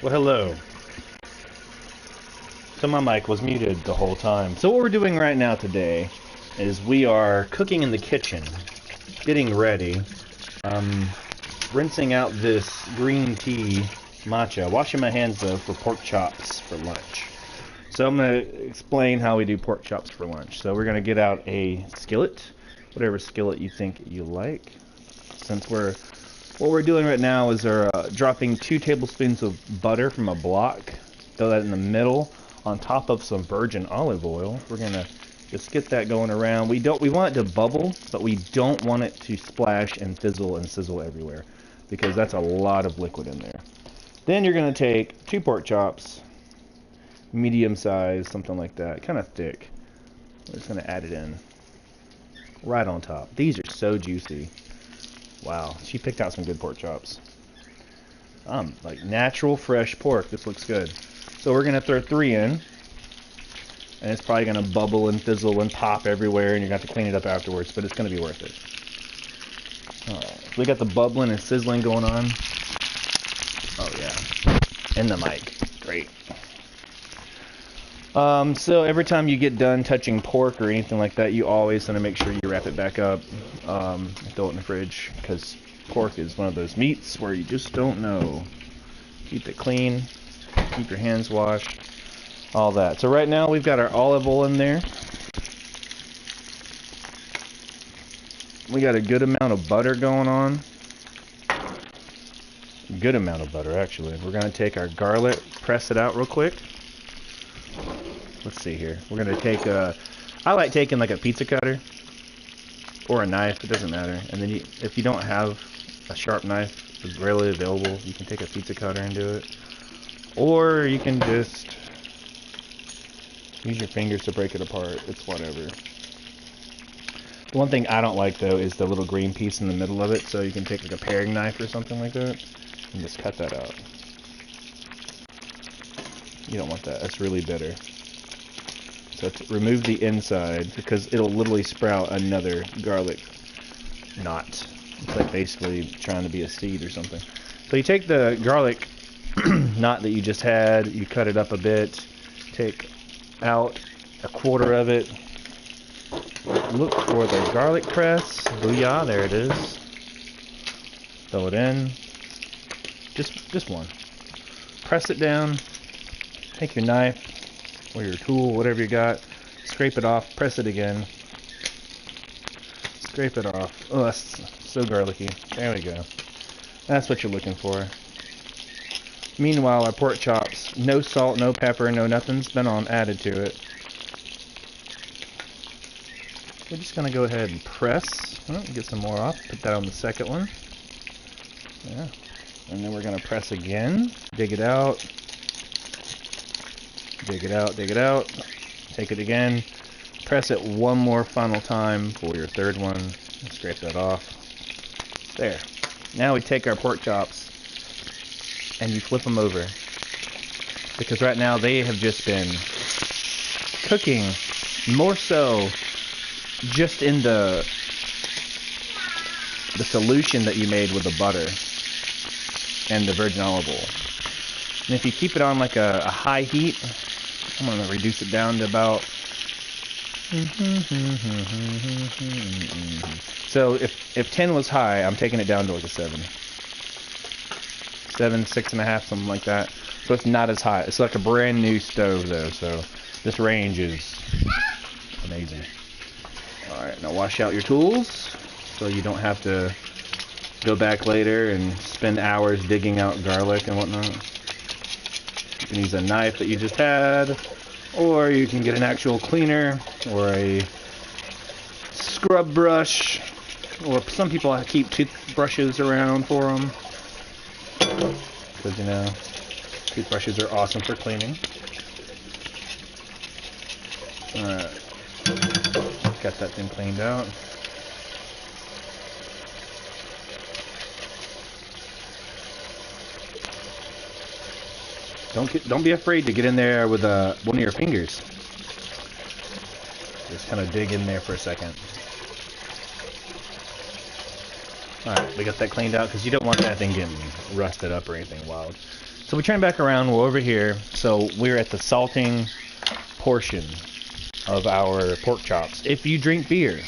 Well, hello. So my mic was muted the whole time. So what we're doing right now today is we are cooking in the kitchen, getting ready, rinsing out this green tea matcha, washing my hands though for pork chops for lunch. So I'm going to explain how we do pork chops for lunch. So we're going to get out a skillet, whatever skillet you think you like. Since what we're doing right now is we're dropping 2 tablespoons of butter from a block, throw that in the middle on top of some virgin olive oil. We're going to just get that going around. We want it to bubble, but we don't want it to splash and fizzle and sizzle everywhere because that's a lot of liquid in there. Then you're going to take 2 pork chops, medium size, something like that, kind of thick. We're just going to add it in right on top. These are so juicy. Wow, she picked out some good pork chops. Like natural fresh pork. This looks good. So we're gonna throw 3 in, and it's probably gonna bubble and fizzle and pop everywhere, and you're gonna have to clean it up afterwards, but it's gonna be worth it. All right, so we got the bubbling and sizzling going on. Oh yeah, in the mic, great. So every time you get done touching pork or anything like that, you always want to make sure you wrap it back up, throw it in the fridge, because pork is one of those meats where you just don't know. Keep it clean, keep your hands washed, all that. So right now we've got our olive oil in there. We got a good amount of butter going on. Good amount of butter, actually. We're going to take our garlic, press it out real quick. Let's see here. We're going to take I like taking like a pizza cutter or a knife, it doesn't matter. And then if you don't have a sharp knife, it's readily available, you can take a pizza cutter and do it. Or you can just use your fingers to break it apart. It's whatever. The one thing I don't like though is the little green piece in the middle of it, so you can take like a paring knife or something like that and just cut that out. You don't want that, that's really bitter. So remove the inside because it'll literally sprout another garlic knot. It's like basically trying to be a seed or something. So you take the garlic knot that you just had, you cut it up a bit, take out a quarter of it, look for the garlic press, booyah, there it is. Throw it in, just one. Press it down, take your knife, or your tool, whatever you got, scrape it off, press it again, scrape it off. Oh, that's so garlicky. There we go. That's what you're looking for. Meanwhile, our pork chops, no salt, no pepper, no nothing's been added to it. We're just gonna go ahead and press. Oh, get some more off. Put that on the second one. Yeah. And then we're gonna press again. Dig it out. Dig it out, dig it out, take it again, press it one more final time for your third one, and scrape that off. There. Now we take our pork chops and you flip them over, because right now they have just been cooking more so just in the solution that you made with the butter and the virgin olive oil. And if you keep it on like a high heat, I'm going to reduce it down to about... So if 10 was high, I'm taking it down to like a 7. 7, 6.5, something like that. So it's not as high. It's like a brand new stove though, so this range is amazing. Alright, now wash out your tools so you don't have to go back later and spend hours digging out garlic and whatnot. You can use a knife that you just had, or you can get an actual cleaner, or a scrub brush, or some people keep toothbrushes around for them, because you know, toothbrushes are awesome for cleaning. Alright, got that thing cleaned out. Don't be afraid to get in there with one of your fingers. Just kind of dig in there for a second. Alright, we got that cleaned out because you don't want that thing getting rusted up or anything wild. So we turn back around, we're over here. So we're at the salting portion of our pork chops. If you drink beer,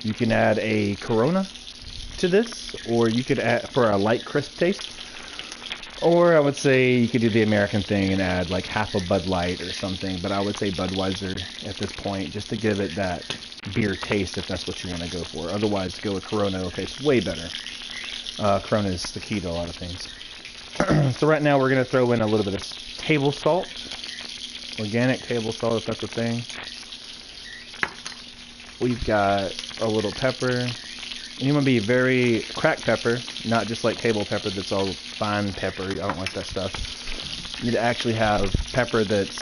you can add a Corona to this, or you could add for a light crisp taste. Or I would say you could do the American thing and add like half a Bud Light or something, but I would say Budweiser at this point, just to give it that beer taste if that's what you want to go for. Otherwise, go with Corona, it'll taste way better. Corona is the key to a lot of things. So right now we're going to throw in a little bit of table salt. Organic table salt, if that's a thing. We've got a little pepper. And you want to be very cracked pepper, not just like table pepper that's all fine pepper. I don't like that stuff. You need to actually have pepper that's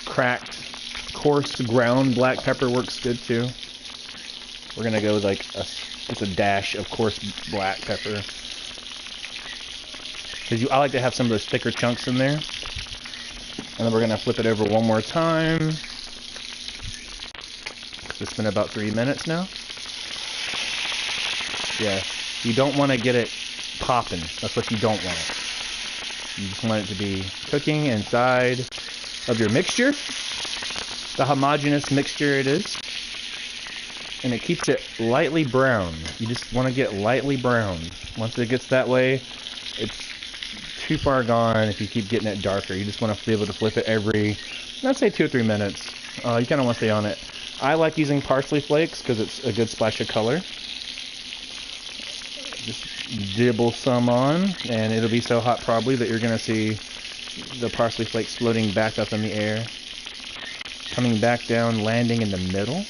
cracked. Coarse ground black pepper works good too. We're going to go with like just a dash of coarse black pepper. Because I like to have some of those thicker chunks in there. And then we're going to flip it over one more time. It's been about 3 minutes now. Yeah, you don't want to get it popping. That's what you don't want. You just want it to be cooking inside of your mixture. The homogeneous mixture it is. And it keeps it lightly brown. You just want to get lightly browned. Once it gets that way, it's too far gone if you keep getting it darker. You just want to be able to flip it every, I'd say 2 or 3 minutes. You kind of want to stay on it. I like using parsley flakes because it's a good splash of color. Just dibble some on, and it'll be so hot probably that you're going to see the parsley flakes floating back up in the air, coming back down, landing in the middle.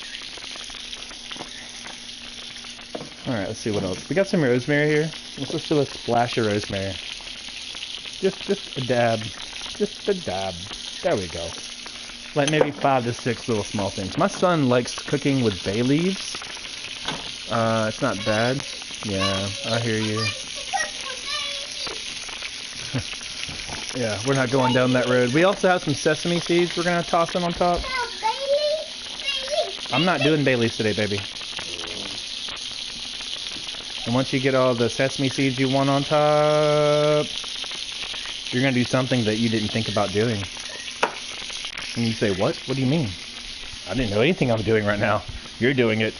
Alright, let's see what else. We got some rosemary here. Let's just do a splash of rosemary. Just a dab. Just a dab. There we go. Like maybe 5 to 6 little small things. My son likes cooking with bay leaves. It's not bad. Yeah, I hear you. Yeah, we're not going down that road. We also have some sesame seeds we're going to toss them on top. I'm not doing bay leaves today, baby. And once you get all the sesame seeds you want on top, you're going to do something that you didn't think about doing. And you say, what? What do you mean? I didn't know anything I'm doing right now. You're doing it.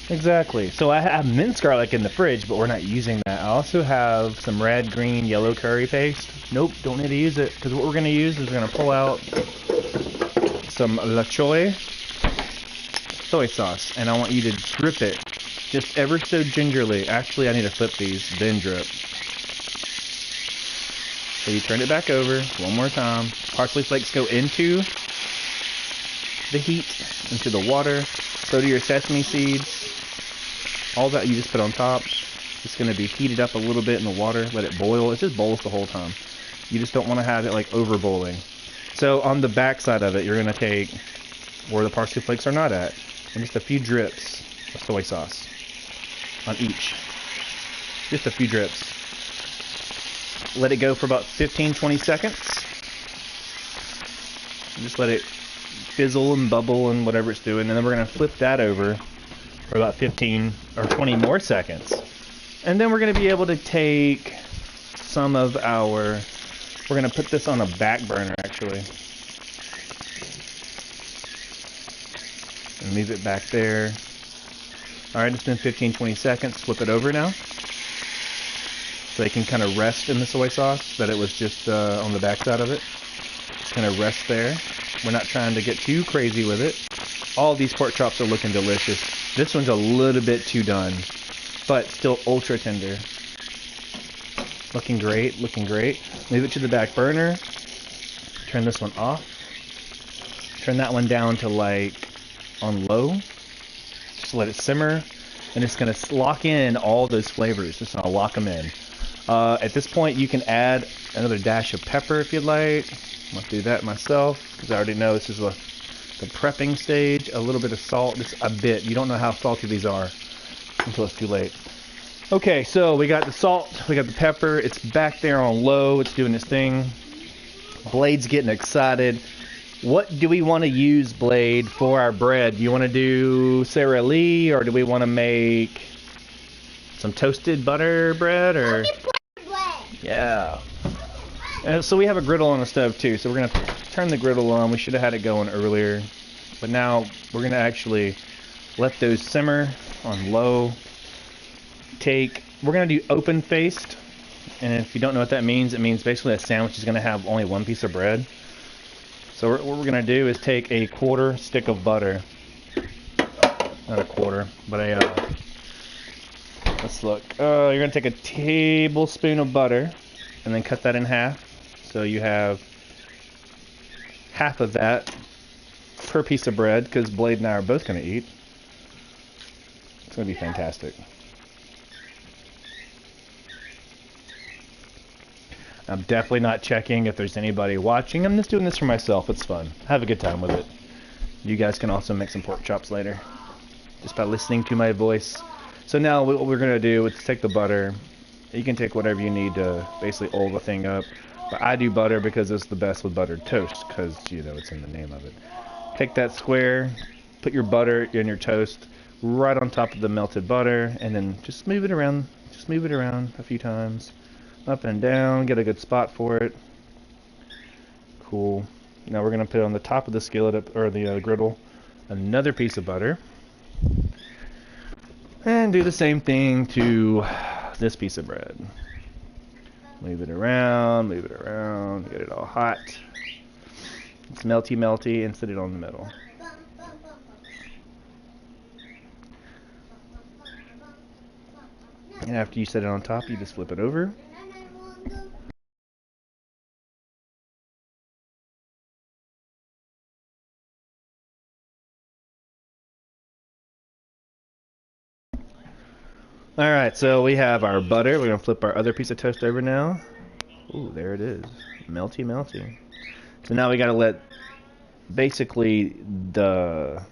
Exactly. So I have minced garlic in the fridge, but we're not using that. I also have some red, green, yellow curry paste. Nope, don't need to use it, because what we're going to use is we're going to pull out some la choy soy sauce, and I want you to drip it just ever so gingerly. Actually, I need to flip these, then drip. So you turn it back over one more time. Parsley flakes go into the heat, into the water. So do your sesame seeds. All that you just put on top. It's going to be heated up a little bit in the water. Let it boil. It just boils the whole time. You just don't want to have it like over boiling. So on the back side of it, you're going to take where the parsley flakes are not at, and just a few drips of soy sauce on each. Just a few drips. Let it go for about 15-20 seconds. Just let it fizzle and bubble and whatever it's doing, and then we're going to flip that over for about 15 or 20 more seconds. And then we're going to be able to take some of our, we're going to put this on a back burner actually. And leave it back there. Alright, it's been 15-20 seconds. Flip it over now. So they can kind of rest in the soy sauce that it was just on the back side of it. It's going to rest there. We're not trying to get too crazy with it. All these pork chops are looking delicious. This one's a little bit too done, but still ultra tender. Looking great, looking great. Move it to the back burner. Turn this one off. Turn that one down to like on low. Just let it simmer, and it's going to lock in all those flavors. Just going to lock them in. At this point, you can add another dash of pepper if you'd like. I'm going to do that myself because I already know this is the prepping stage. A little bit of salt, just a bit. You don't know how salty these are until it's too late. Okay, so we got the salt, we got the pepper. It's back there on low. It's doing its thing. Blade's getting excited. What do we want to use, Blade, for our bread? Do you want to do Sara Lee, or do we want to make some toasted butter bread? Or Yeah. So we have a griddle on the stove too, so we're going to turn the griddle on. We should have had it going earlier, but now we're going to actually let those simmer on low. We're going to do open faced, and if you don't know what that means, it means basically a sandwich is going to have only one piece of bread. So what we're going to do is take a quarter stick of butter, not a quarter, but let's look. You're going to take a tablespoon of butter and then cut that in half. So you have half of that per piece of bread, because Blade and I are both going to eat. It's going to be fantastic. I'm definitely not checking if there's anybody watching. I'm just doing this for myself. It's fun. Have a good time with it. You guys can also make some pork chops later, just by listening to my voice. So now what we're going to do is take the butter. You can take whatever you need to basically oil the thing up. But I do butter because it's the best with buttered toast, because, you know, it's in the name of it. Take that square, put your butter and your toast right on top of the melted butter, and then just move it around. Just move it around a few times. Up and down, get a good spot for it. Cool. Now we're going to put on the top of the skillet, or the griddle, another piece of butter. And do the same thing to this piece of bread. Move it around, get it all hot. It's melty, melty, and set it on the middle. And after you set it on top, you just flip it over. Alright, so we have our butter. We're going to flip our other piece of toast over now. Ooh, there it is. Melty, melty. So now we got to let, basically, the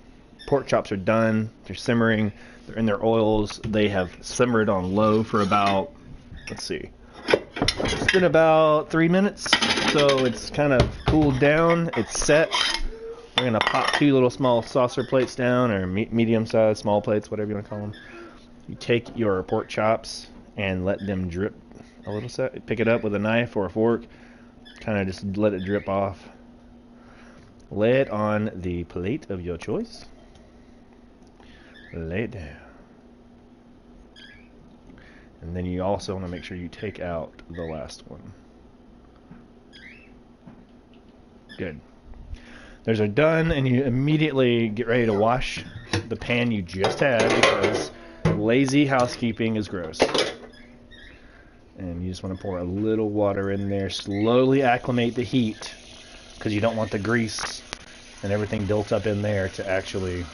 pork chops are done. They're simmering. They're in their oils. They have simmered on low for about, let's see, it's been about 3 minutes. So it's kind of cooled down. It's set. We're going to pop 2 little small saucer plates down, or medium-sized, small plates, whatever you want to call them. You take your pork chops and let them drip a little set. Pick it up with a knife or a fork. Kind of just let it drip off. Lay it on the plate of your choice. Lay it down. And then you also want to make sure you take out the last one. Good. Those are done, and you immediately get ready to wash the pan you just had, because lazy housekeeping is gross. And you just want to pour a little water in there. Slowly acclimate the heat, because you don't want the grease and everything built up in there to actually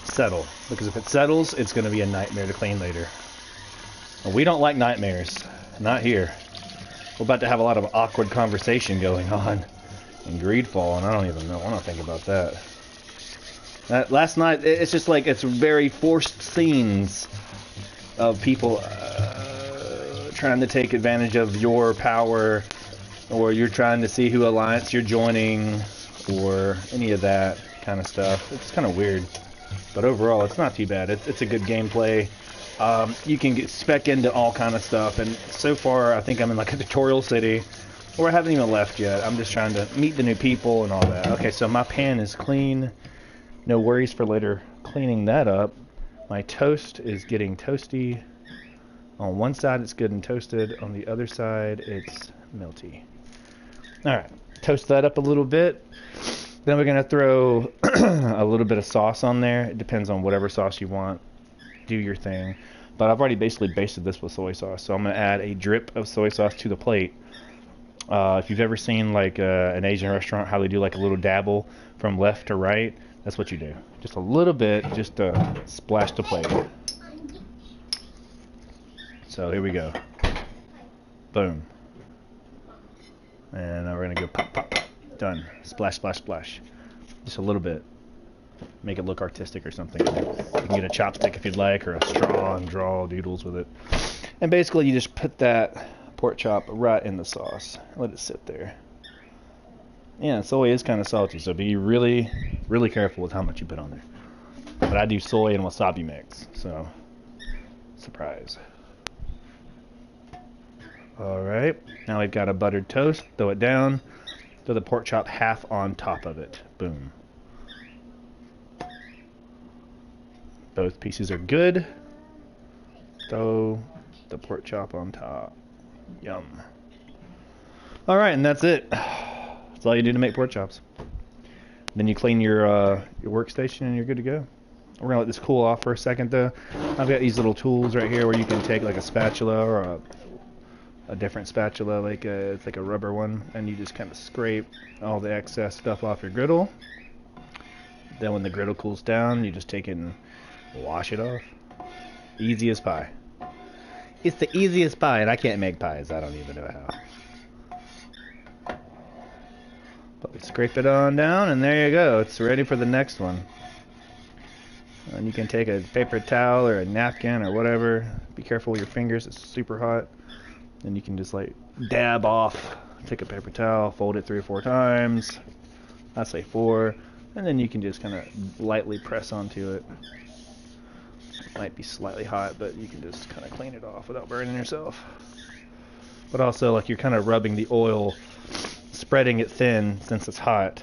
settle. Because if it settles, it's going to be a nightmare to clean later. And we don't like nightmares. Not here. We're about to have a lot of awkward conversation going on in Greedfall, and I don't even know. I don't think about that. Last night, it's just like, it's very forced scenes of people trying to take advantage of your power, or you're trying to see who alliance you're joining, or any of that kind of stuff. It's kind of weird, but overall, it's not too bad. It's a good gameplay. You can get spec into all kind of stuff, and so far, I think I'm in like a tutorial city, or I haven't even left yet. I'm just trying to meet the new people and all that. Okay, so my pan is clean. No worries for later cleaning that up. My toast is getting toasty. On one side it's good and toasted. On the other side it's melty. Alright, toast that up a little bit. Then we're going to throw a little bit of sauce on there. It depends on whatever sauce you want. Do your thing. But I've already basically basted this with soy sauce. So I'm going to add a drip of soy sauce to the plate. If you've ever seen like an Asian restaurant, how they do like a little dabble from left to right, that's what you do. Just a little bit, just to splash the plate. So here we go. Boom. And now we're going to go pop, pop, pop. Done. Splash, splash, splash. Just a little bit. Make it look artistic or something. You can get a chopstick if you'd like, or a straw, and draw doodles with it. And basically you just put that pork chop right in the sauce. Let it sit there. Yeah, soy is kind of salty, so be really, really careful with how much you put on there. But I do soy and wasabi mix, so surprise. Alright, now we've got a buttered toast. Throw it down. Throw the pork chop half on top of it. Boom. Both pieces are good. Throw the pork chop on top. Yum. Alright, and that's it. That's all you do to make pork chops. Then you clean your workstation and you're good to go. We're gonna let this cool off for a second though. I've got these little tools right here where you can take like a spatula or a different spatula, like it's like a rubber one, and you just kind of scrape all the excess stuff off your griddle. Then when the griddle cools down, you just take it and wash it off. Easy as pie. It's the easiest pie, and I can't make pies. I don't even know how. But we scrape it on down, and there you go. It's ready for the next one. And you can take a paper towel or a napkin or whatever. Be careful with your fingers. It's super hot. And you can just like dab off. Take a paper towel, fold it 3 or 4 times. I say 4. And then you can just kind of lightly press onto it. It might be slightly hot, but you can just kind of clean it off without burning yourself. But also, like, you're kind of rubbing the oil, spreading it thin since it's hot,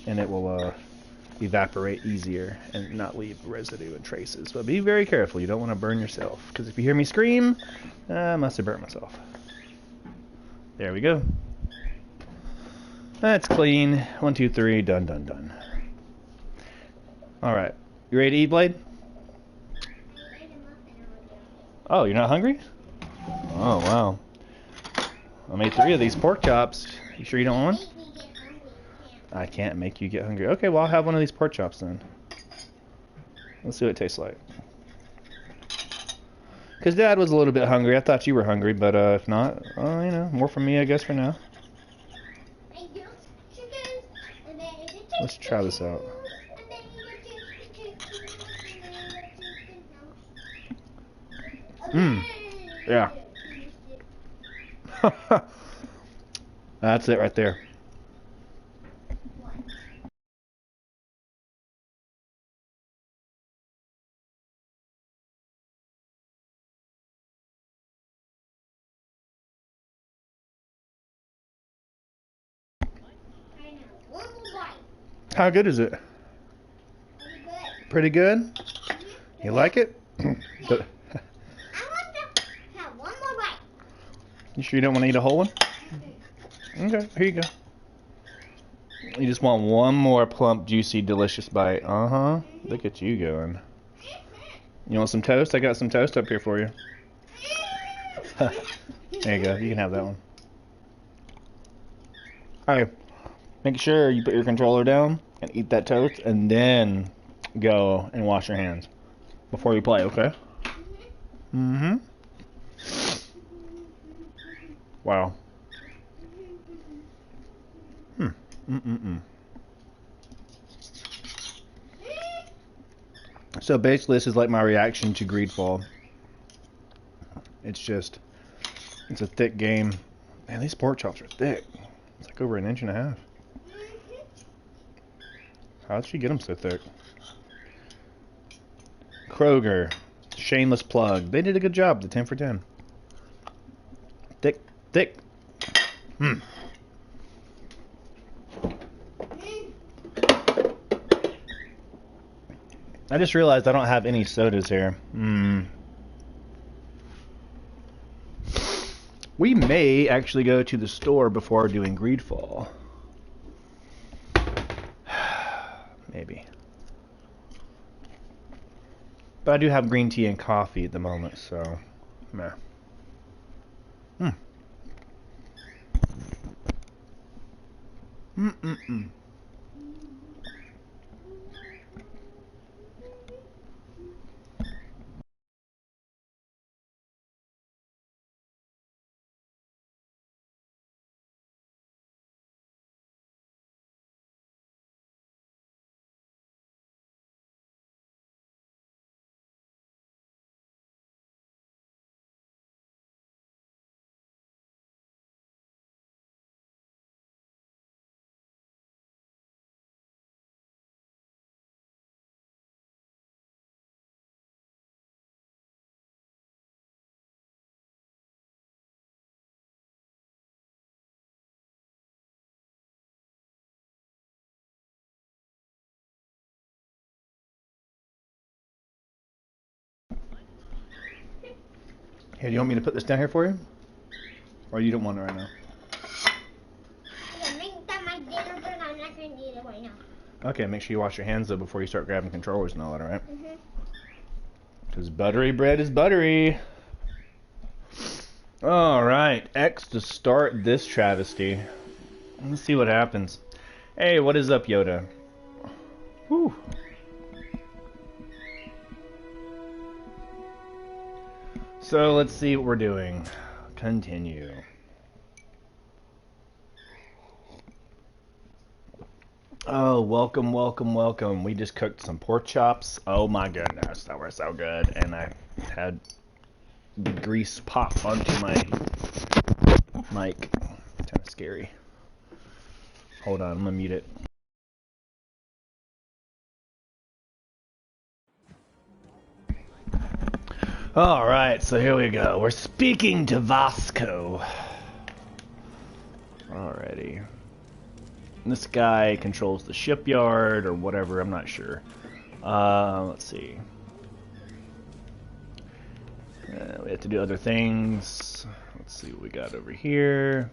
and it will evaporate easier and not leave residue and traces. But be very careful. You don't want to burn yourself, because if you hear me scream, I must have burnt myself. There we go. That's clean. 1, 2, 3. Done, done, done. Alright. You ready to eat, Blade? Oh, you're not hungry? Oh, wow. I made 3 of these pork chops. You sure you don't want one? I can't make you get hungry. Okay, well, I'll have one of these pork chops then. Let's see what it tastes like. Because Dad was a little bit hungry. I thought you were hungry, but if not, you know, more from me, I guess, for now. Let's try this out. Yeah. That's it right there. How good is it? Pretty good? You like it? You sure you don't want to eat a whole one? Okay, here you go. You just want one more plump, juicy, delicious bite. Uh-huh. Look at you going. You want some toast? I got some toast up here for you. There you go. You can have that one. Alright. Make sure you put your controller down and eat that toast, and then go and wash your hands before you play, okay? Mm-hmm. Wow. So basically, this is like my reaction to Greedfall. It's a thick game. Man, these pork chops are thick. It's like over 1.5 inches. How did she get them so thick? Kroger, shameless plug. They did a good job. The 10 for 10. Thick, thick. I just realized I don't have any sodas here. We may actually go to the store before doing Greedfall. Maybe. But I do have green tea and coffee at the moment, so meh. Hey, do you want me to put this down here for you? Or you don't want it right now? Okay, make sure you wash your hands though before you start grabbing controllers and all that, alright? Because buttery bread is buttery. Alright, X to start this travesty. Let's see what happens. Hey, what is up, Yoda? Whew. So let's see what we're doing. Continue. Oh, welcome, welcome, welcome. We just cooked some pork chops. Oh my goodness, that were so good. And I had the grease pop onto my mic. Kind of scary. Hold on, I'm gonna mute it. Alright, so here we go. We're speaking to Vasco. Alrighty. This guy controls the shipyard or whatever, I'm not sure. Let's see. We have to do other things. Let's see what we got over here.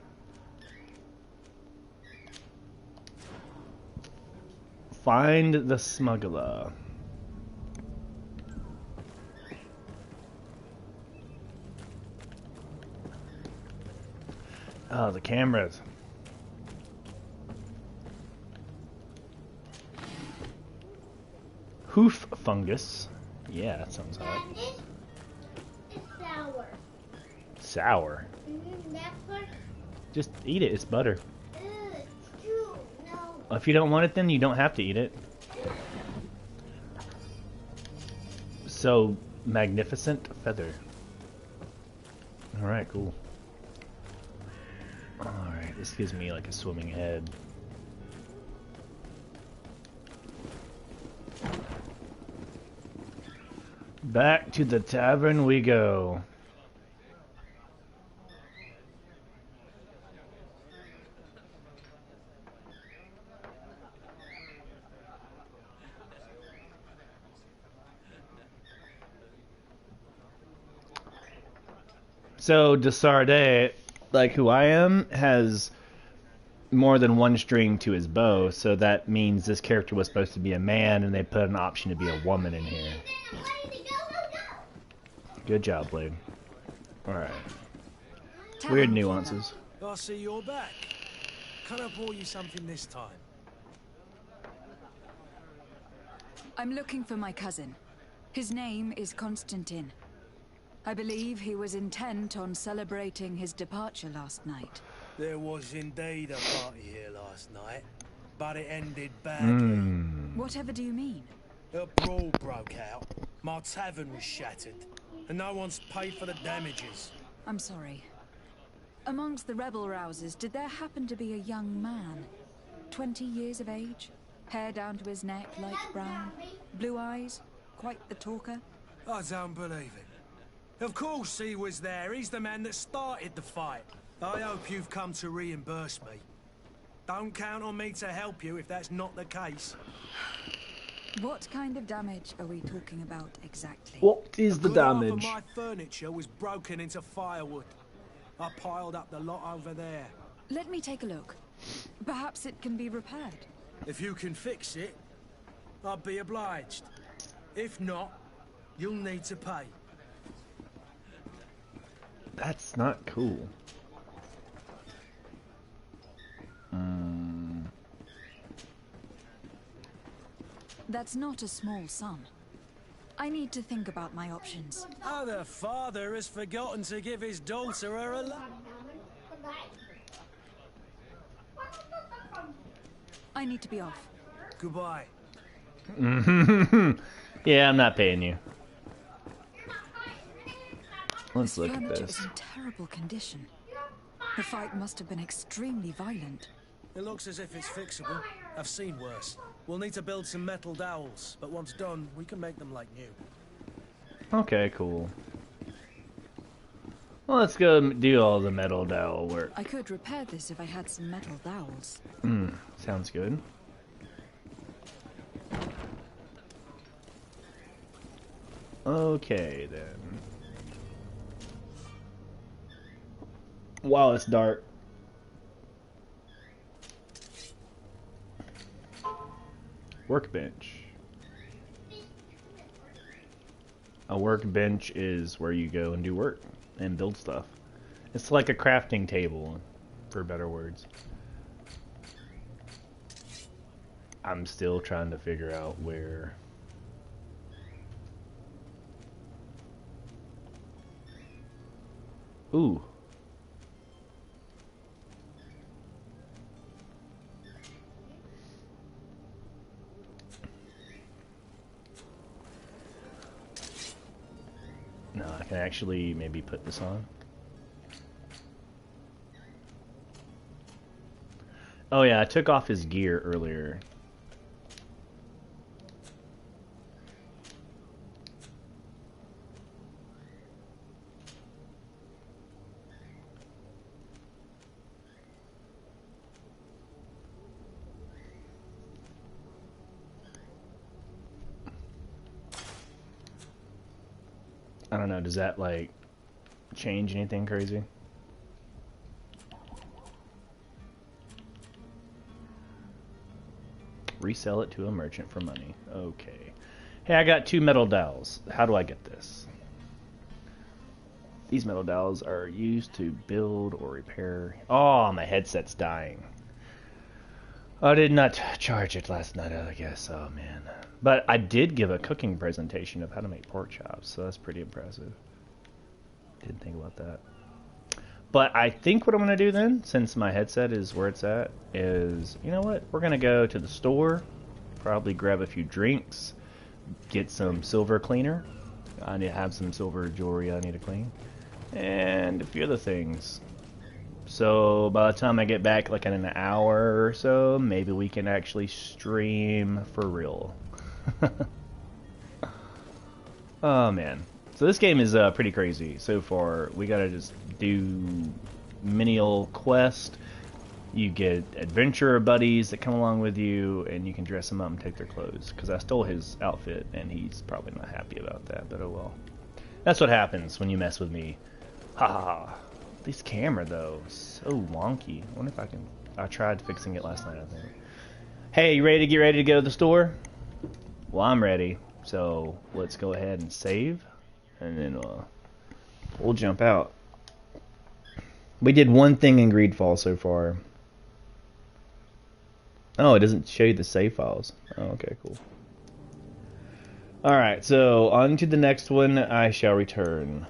Find the smuggler. Oh, the cameras. Hoof fungus. Yeah, that sounds hot. It's sour. Sour? That's what... Just eat it, it's butter. It's true. No. If you don't want it, then you don't have to eat it. So, magnificent feather. Alright, cool. Alright, this gives me like a swimming head. Back to the tavern we go. So Desarde, like who I am, has more than one string to his bow, so that means this character was supposed to be a man and they put an option to be a woman in here. Good job, Blade. Alright. Weird nuances. I see you're back. Can I pour you something this time? I'm looking for my cousin. His name is Constantine. I believe he was intent on celebrating his departure last night. There was indeed a party here last night, but it ended badly. Whatever do you mean? A brawl broke out. My tavern was shattered, and no one's paid for the damages. I'm sorry. Amongst the rebel rousers, did there happen to be a young man? 20 years of age? Hair down to his neck, light brown? Blue eyes? Quite the talker? I don't believe it. Of course he was there. He's the man that started the fight. I hope you've come to reimburse me. Don't count on me to help you if that's not the case. What kind of damage are we talking about exactly? What is the damage? Half of my furniture was broken into firewood. I piled up the lot over there. Let me take a look. Perhaps it can be repaired. If you can fix it, I'll be obliged. If not, you'll need to pay. That's not cool. That's not a small sum. I need to think about my options. Oh, the father has forgotten to give his daughter her allowance. I need to be off. Goodbye. Yeah, I'm not paying you. Let's This look at furniture this. is in terrible condition. The fight must have been extremely violent. It looks as if it's fixable. I've seen worse. We'll need to build some metal dowels, but once done, we can make them like new. Okay, cool. Well, let's go do all the metal dowel work. I could repair this if I had some metal dowels. Sounds good. Okay, then. while it's dark. Workbench. A workbench is where you go and do work and build stuff. It's like a crafting table, for better words. I'm still trying to figure out where... Ooh. No, I can actually maybe put this on. Oh yeah, I took off his gear earlier. I don't know, does that like change anything crazy? Resell it to a merchant for money. Okay. Hey, I got 2 metal dowels. How do I get this? These metal dowels are used to build or repair. Oh, my headset's dying. I did not charge it last night, I guess. Oh, man. But I did give a cooking presentation of how to make pork chops, so that's pretty impressive. Didn't think about that. But I think what I'm going to do then, since my headset is where it's at, is, you know what? We're going to go to the store, probably grab a few drinks, get some silver cleaner. I need to have some silver jewelry I need to clean, and a few other things. So by the time I get back, like in an hour or so, maybe we can actually stream for real. Oh man. So this game is pretty crazy so far. We gotta just do menial quest. You get adventurer buddies that come along with you, and you can dress them up and take their clothes. Because I stole his outfit, and he's probably not happy about that, but oh well. That's what happens when you mess with me. Ha ha ha. This camera, though, so wonky. I wonder if I can... I tried fixing it last night, I think. Hey, you ready to get ready to go to the store? Well, I'm ready. So, let's go ahead and save. And then we'll jump out. We did one thing in Greedfall so far. Oh, it doesn't show you the save files. Oh, okay, cool. Alright, so on to the next one I shall return.